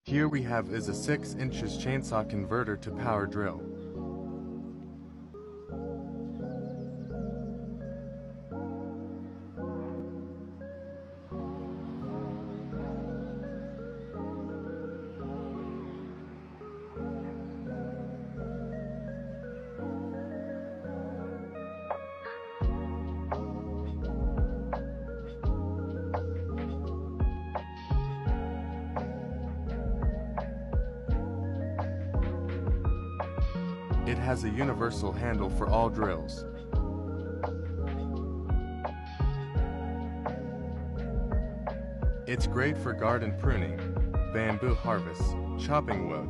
Here we have is a 6 inches chainsaw converter to power drill. It has a universal handle for all drills. It's great for garden pruning, bamboo harvest, chopping wood,